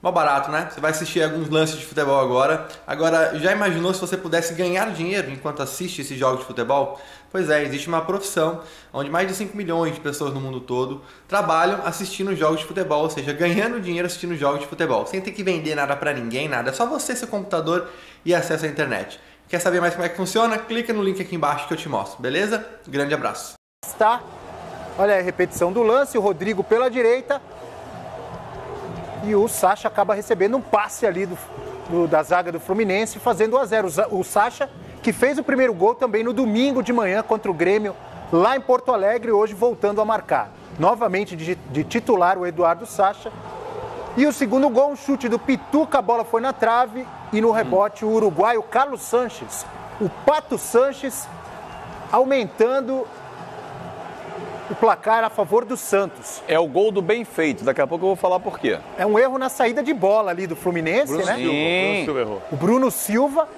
Mó barato, né? Você vai assistir alguns lances de futebol agora. Agora, já imaginou se você pudesse ganhar dinheiro enquanto assiste esses jogos de futebol? Pois é, existe uma profissão onde mais de 5 milhões de pessoas no mundo todo trabalham assistindo jogos de futebol, ou seja, ganhando dinheiro assistindo jogos de futebol, sem ter que vender nada pra ninguém, nada. É só você, seu computador e acesso à internet. Quer saber mais como é que funciona? Clica no link aqui embaixo que eu te mostro, beleza? Grande abraço. Olha a repetição do lance, o Rodrigo pela direita. E o Sacha acaba recebendo um passe ali da zaga do Fluminense, fazendo 1-0. O Sacha, que fez o primeiro gol também no domingo de manhã contra o Grêmio, lá em Porto Alegre, hoje voltando a marcar. Novamente de titular o Eduardo Sacha. E o segundo gol, um chute do Pituca, a bola foi na trave. E no rebote, o uruguaio Carlos Sanches, o Pato Sanches, aumentando o placar a favor do Santos. É o gol do bem feito, daqui a pouco eu vou falar por quê. É um erro na saída de bola ali do Fluminense, né? Bruno Silva errou. O Bruno Silva,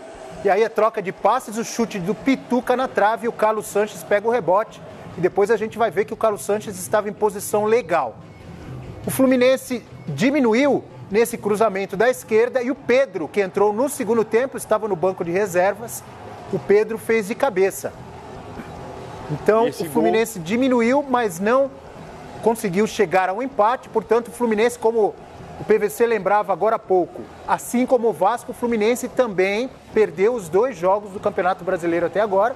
e aí a troca de passes, o chute do Pituca na trave e o Carlos Sanches pega o rebote. E depois a gente vai ver que o Carlos Sanches estava em posição legal. O Fluminense diminuiu nesse cruzamento da esquerda e o Pedro, que entrou no segundo tempo, estava no banco de reservas, o Pedro fez de cabeça. Então, o Fluminense diminuiu, mas não conseguiu chegar ao empate. Portanto, o Fluminense, como o PVC lembrava agora há pouco, assim como o Vasco, o Fluminense também perdeu os 2 jogos do Campeonato Brasileiro até agora.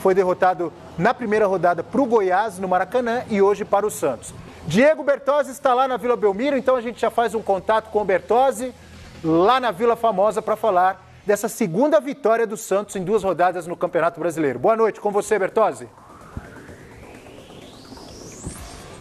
Foi derrotado na primeira rodada para o Goiás, no Maracanã, e hoje para o Santos. Diego Bertozzi está lá na Vila Belmiro, então a gente já faz um contato com o Bertozzi, lá na Vila Famosa, para falar dessa segunda vitória do Santos em 2 rodadas no Campeonato Brasileiro. Boa noite, com você, Bertozzi.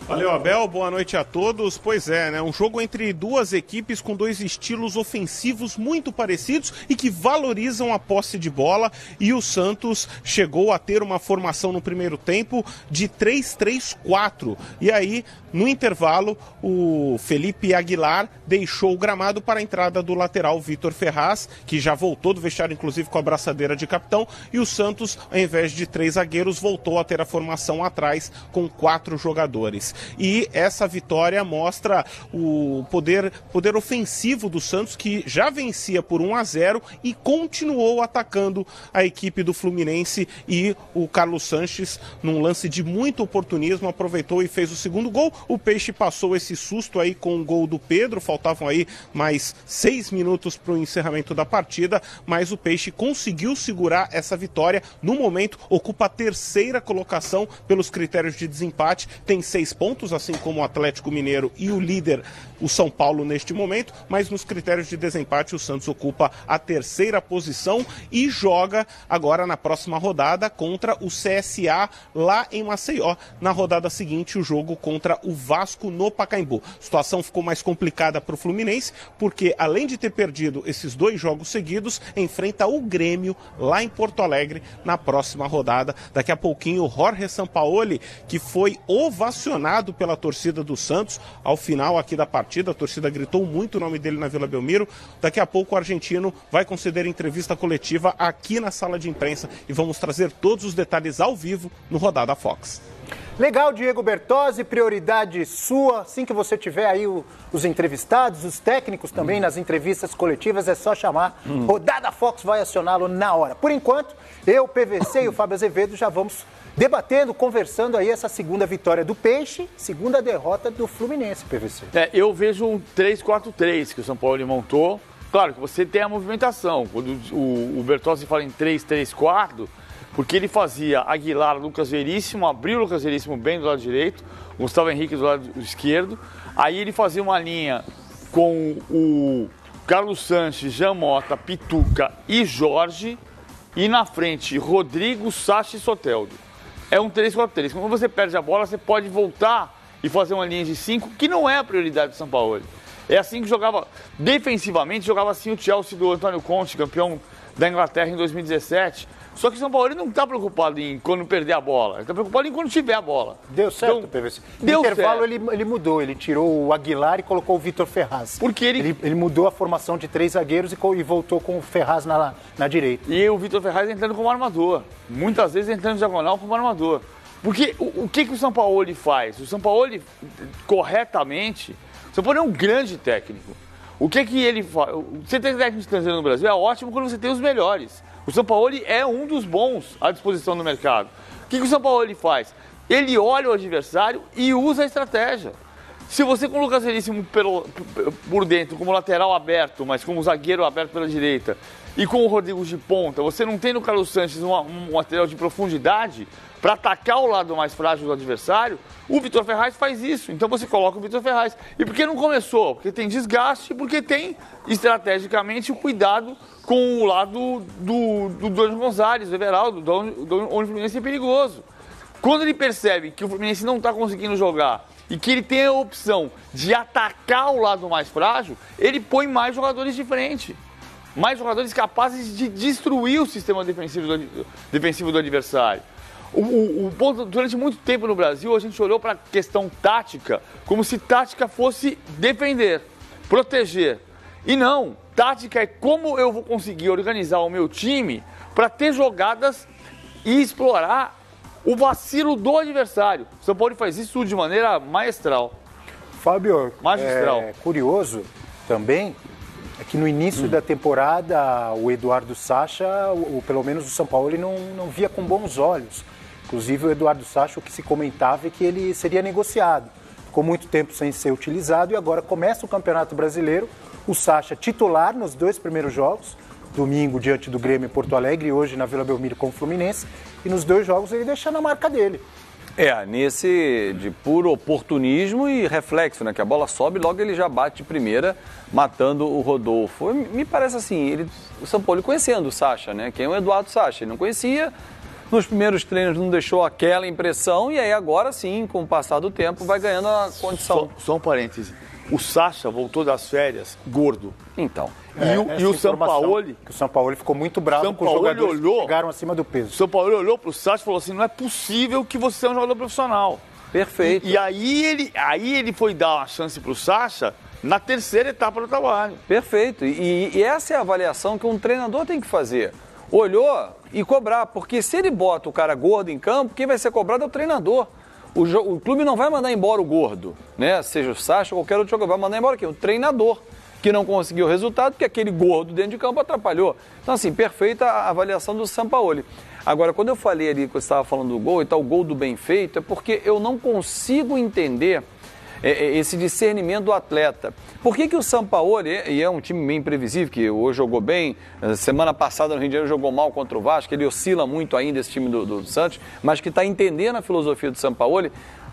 Valeu, Abel. Boa noite a todos. Pois é, né? Um jogo entre 2 equipes com 2 estilos ofensivos muito parecidos e que valorizam a posse de bola. E o Santos chegou a ter uma formação no primeiro tempo de 3-3-4. E aí, no intervalo, o Felipe Aguilar deixou o gramado para a entrada do lateral Vitor Ferraz, que já voltou do vestiário, inclusive com a braçadeira de capitão. E o Santos, ao invés de 3 zagueiros, voltou a ter a formação atrás com 4 jogadores. E essa vitória mostra o poder ofensivo do Santos, que já vencia por 1-0 e continuou atacando a equipe do Fluminense. E o Carlos Sanches, num lance de muito oportunismo, aproveitou e fez o segundo gol. O Peixe passou esse susto aí com o gol do Pedro, faltavam aí mais 6 minutos para o encerramento da partida, mas o Peixe conseguiu segurar essa vitória. No momento, ocupa a 3ª colocação pelos critérios de desempate, tem 6 pontos, assim como o Atlético Mineiro e o líder, o São Paulo, neste momento, mas nos critérios de desempate o Santos ocupa a 3ª posição e joga agora na próxima rodada contra o CSA lá em Maceió. Na rodada seguinte, o jogo contra o Vasco no Pacaembu. A situação ficou mais complicada para o Fluminense, porque além de ter perdido esses 2 jogos seguidos, enfrenta o Grêmio lá em Porto Alegre na próxima rodada. Daqui a pouquinho, o Jorge Sampaoli, que foi ovacionado pela torcida do Santos ao final aqui da partida. A torcida gritou muito o nome dele na Vila Belmiro. Daqui a pouco o argentino vai conceder entrevista coletiva aqui na sala de imprensa e vamos trazer todos os detalhes ao vivo no Rodada Fox. Legal, Diego Bertozzi, prioridade sua. Assim que você tiver aí os entrevistados, os técnicos também nas entrevistas coletivas, é só chamar. Rodada Fox vai acioná-lo na hora. Por enquanto, eu, PVC e o Fábio Azevedo já vamos debatendo, conversando aí essa segunda vitória do Peixe, segunda derrota do Fluminense, PVC. Eu vejo um 3-4-3 que o São Paulo montou. Claro que você tem a movimentação. Quando o Bertozzi fala em 3-3-4, porque ele fazia Aguilar, Lucas Veríssimo, abriu o Lucas Veríssimo bem do lado direito, Gustavo Henrique do lado esquerdo. Aí ele fazia uma linha com o Carlos Sanches, Jean Mota, Pituca e Jorge. E na frente, Rodrigo, Sacha e Soteldo. É um 3-4-3. Quando você perde a bola, você pode voltar e fazer uma linha de 5, que não é a prioridade do São Paulo. É assim que jogava, defensivamente, jogava assim o Chelsea do Antônio Conte, campeão da Inglaterra em 2017. Só que o São Paulo não está preocupado em quando perder a bola, ele está preocupado em quando tiver a bola. Deu certo, então, PVC. No intervalo ele mudou, ele tirou o Aguilar e colocou o Vitor Ferraz. Porque ele mudou a formação de 3 zagueiros e voltou com o Ferraz na direita. E o Vitor Ferraz entrando como armador, muitas vezes entrando diagonal como armador. Porque o que o São Paulo faz? O São Paulo, corretamente, o São Paulo é um grande técnico. O que ele faz? Você tem técnico estrangeiro no Brasil é ótimo quando você tem os melhores. O Sampaoli é um dos bons à disposição do mercado. O que o Sampaoli faz? Ele olha o adversário e usa a estratégia. Se você com o Lucas Veríssimo por dentro, como lateral aberto, mas como zagueiro aberto pela direita, e com o Rodrigo de ponta, você não tem no Carlos Sanches um lateral de profundidade para atacar o lado mais frágil do adversário, o Vitor Ferraz faz isso. Então você coloca o Vitor Ferraz. E por que não começou? Porque tem desgaste, porque tem estrategicamente o cuidado com o lado do Doni Gonzalez, do Everaldo, onde o Fluminense é perigoso. Quando ele percebe que o Fluminense não está conseguindo jogar e que ele tem a opção de atacar o lado mais frágil, ele põe mais jogadores de frente. Mais jogadores capazes de destruir o sistema defensivo do adversário. Durante muito tempo no Brasil, a gente olhou para a questão tática como se tática fosse defender, proteger. E não, tática é como eu vou conseguir organizar o meu time para ter jogadas e explorar o vacilo do adversário. O São Paulo faz isso de maneira maestral. Fábio, magistral. Curioso também é que no início da temporada o Eduardo Sacha, pelo menos o São Paulo, ele não via com bons olhos. Inclusive o Eduardo Sacha, o que se comentava é que ele seria negociado. Ficou muito tempo sem ser utilizado e agora começa o Campeonato Brasileiro. O Sacha titular nos 2 primeiros jogos, domingo diante do Grêmio em Porto Alegre e hoje na Vila Belmiro com o Fluminense. E nos 2 jogos ele deixando a marca dele. Nesse de puro oportunismo e reflexo, né? Que a bola sobe e logo ele já bate de primeira, matando o Rodolfo. Me parece assim, o São Paulo conhecendo o Sacha, né? Quem é o Eduardo Sacha? Ele não conhecia, nos primeiros treinos não deixou aquela impressão e aí agora sim, com o passar do tempo, vai ganhando a condição. Só um parêntese. O Sacha voltou das férias gordo. Então. E o Sampaoli... O Sampaoli ficou muito bravo com os jogadores que chegaram acima do peso. O Sampaoli olhou para o Sacha e falou assim, não é possível que você é um jogador profissional. Perfeito. E aí ele foi dar uma chance para o Sacha na terceira etapa do trabalho. Perfeito. E essa é a avaliação que um treinador tem que fazer. Olhou e cobrar, porque se ele bota o cara gordo em campo, quem vai ser cobrado é o treinador. O clube não vai mandar embora o gordo, né? Seja o Sacha ou qualquer outro jogador, vai mandar embora quem? O treinador, que não conseguiu o resultado, porque aquele gordo dentro de campo atrapalhou. Então, assim, perfeita a avaliação do Sampaoli. Agora, quando eu falei ali, que você estava falando do gol e tal, o gol do bem feito, é porque eu não consigo entender esse discernimento do atleta. Por que o Sampaoli, e é um time bem imprevisível, que hoje jogou bem, semana passada no Rio de Janeiro jogou mal contra o Vasco, ele oscila muito ainda esse time do Santos, mas que está entendendo a filosofia do Sampaoli.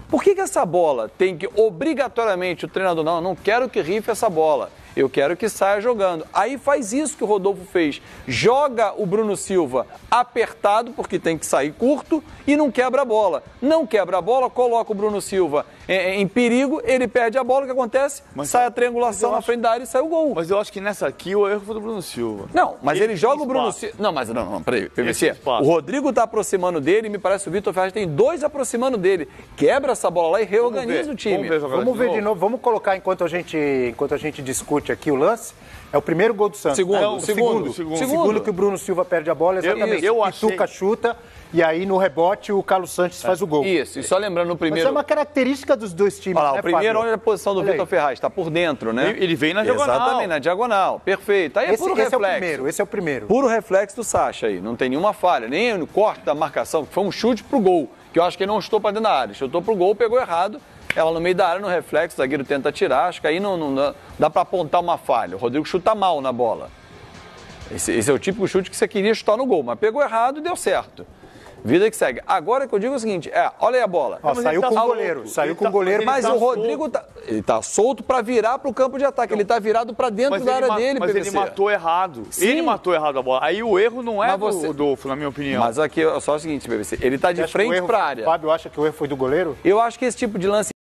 Por que essa bola tem que, obrigatoriamente, o treinador, não, eu não quero que rife essa bola, eu quero que saia jogando. Aí faz isso que o Rodolfo fez, joga o Bruno Silva apertado, porque tem que sair curto, e não quebra a bola. Não quebra a bola, coloca o Bruno Silva em perigo, ele perde a bola, o que acontece? Sai a triangulação na frente da área e sai o gol. Mas eu acho que nessa aqui o erro foi do Bruno Silva. Não, mas ele joga o Bruno Silva... Não, peraí, PVC. O Rodrigo tá aproximando dele e me parece que o Vitor Ferraz tem 2 aproximando dele. Quebra essa bola lá e reorganiza o time. Vamos ver de novo, vamos colocar enquanto a gente discute aqui o lance. É o primeiro gol do Santos. Segundo que o Bruno Silva perde a bola, exatamente. Eu Pituca chuta e aí no rebote o Carlos Sanches faz o gol. Isso, e só lembrando no primeiro... Mas é uma característica dos dois times, olha lá, né, o primeiro, Fábio? olha a posição do Vitor Ferraz, está por dentro, né? Ele vem na diagonal. Exatamente, na diagonal. Perfeito. Aí é puro reflexo. Esse é o primeiro. Puro reflexo do Sacha aí, não tem nenhuma falha, nem no corte da marcação, que foi um chute pro gol, que eu acho que ele não chutou para dentro da área, chutou pro gol, pegou errado, ela no meio da área, no reflexo, o zagueiro tenta tirar, acho que aí não dá para apontar uma falha. O Rodrigo chuta mal na bola. Esse é o típico chute que você queria chutar no gol, mas pegou errado e deu certo. Vida que segue. Agora que eu digo é o seguinte, olha aí a bola. Saiu com o goleiro. Saiu com o goleiro. Mas o Rodrigo ele tá solto para virar pro campo de ataque. Ele tá virado para dentro da área dele, mas PVC. Ele matou errado. Sim. Ele matou errado a bola. Aí o erro não é do Rodolfo, na minha opinião. Mas aqui é só o seguinte, PVC. Ele tá de frente para a área. O Fábio acha que o erro foi do goleiro? Eu acho que esse tipo de lance